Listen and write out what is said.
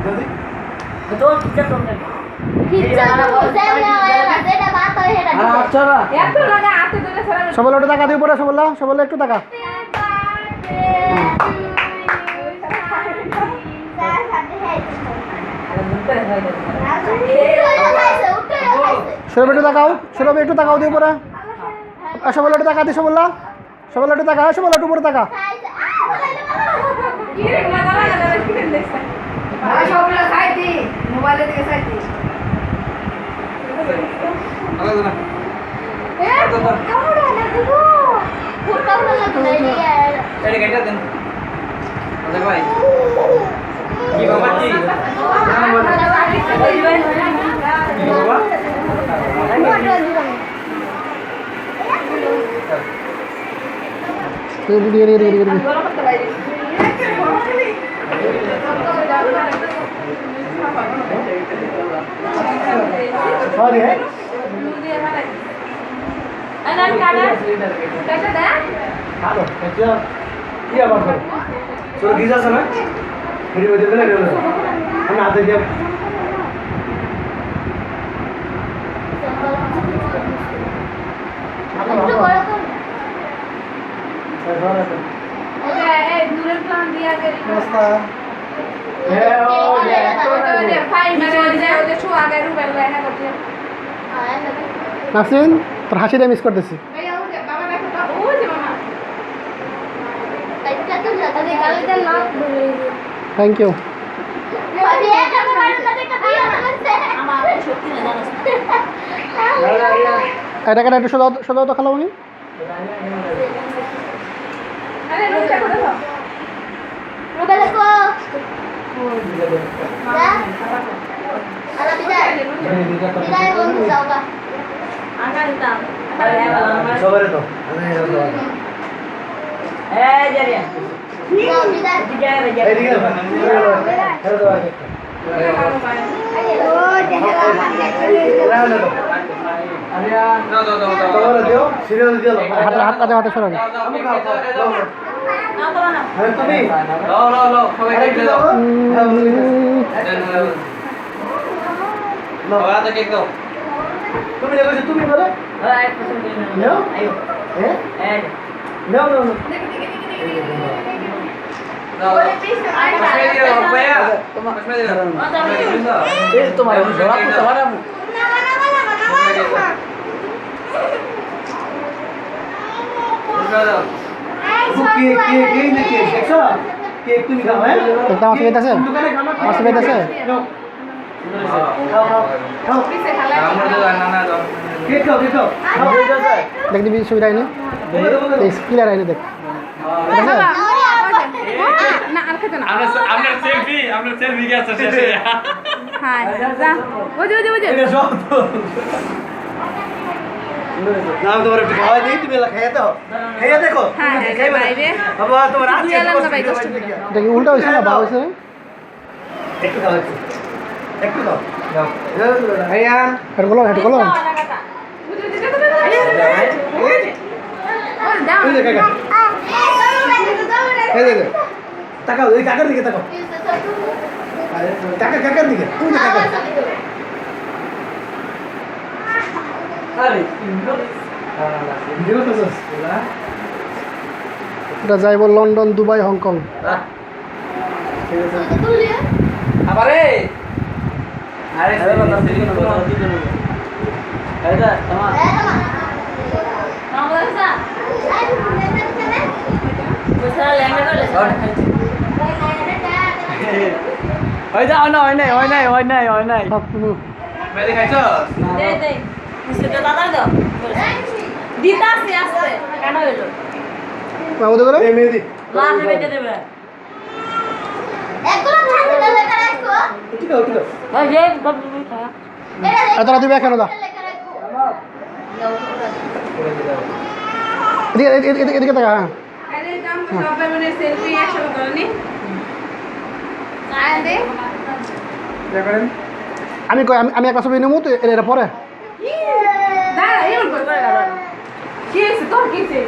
तो पिक्चर तुम कर সবাই একটু টাকা দিয়ে পড়ে সবাই একটু টাকা সবাই একটু টাকাও দিয়ে পড়ে সবাই একটু টাকা দিয়ে সবাই একটু টাকা সবাই একটু পরে টাকা মোবাইলে দিকে সাইতি Sorry, eh? Halo, kerja. Iya bang. Suruh Giza sana. Ini baju bela dulu. Kan ada dia. दूर प्लान दिया करी নাসরিন তোর হাসিটা মিস করতেছি থ্যাংক ইউ এটা কেন একটু সোজা তো খালাম উনি হাতে হাতে সরান তুমি দেখো তুমি বলো No? No, no, no. Cake তুমি খাও হ্যাঁ একটা মাছ বেদ আছে মাছ বেদ আছে কেক খাও দেখ দিবি সুবিধা আইনি ক্লিয়ার আইনি দেখ ঠিক আছে আপনার সেলফি গেছে শেষে হ্যাঁ যা বুঝে নাম তোমার একটু খাওয়া দিই তুমি খেয়ে দাও খেয়ে দেখো হ্যাঁ বাইরে বাবা তোমার আছে এটা কি উল্টা হইছে না বা হইছে একটু দাও একটু দাও দাও ভাইয়া হেড কলম এই দেখ এই দেখ তাকাও ওই কাকার দিকে তাকাও কাকার দিকে তুই না কাকা এটা যাইব লন্ডন দুবাই হংকং আরে সব তুমি মেরে খাইছো ওদের করে মেহেদি তোরা দিবে কেন দা এদিকে টাকা হ্যাঁ সেলফি একসাথে করনি আমি একটা ছবি নেবো তো এটা পরে দাঁড়া এমন করে কি আছে তোর কি আছে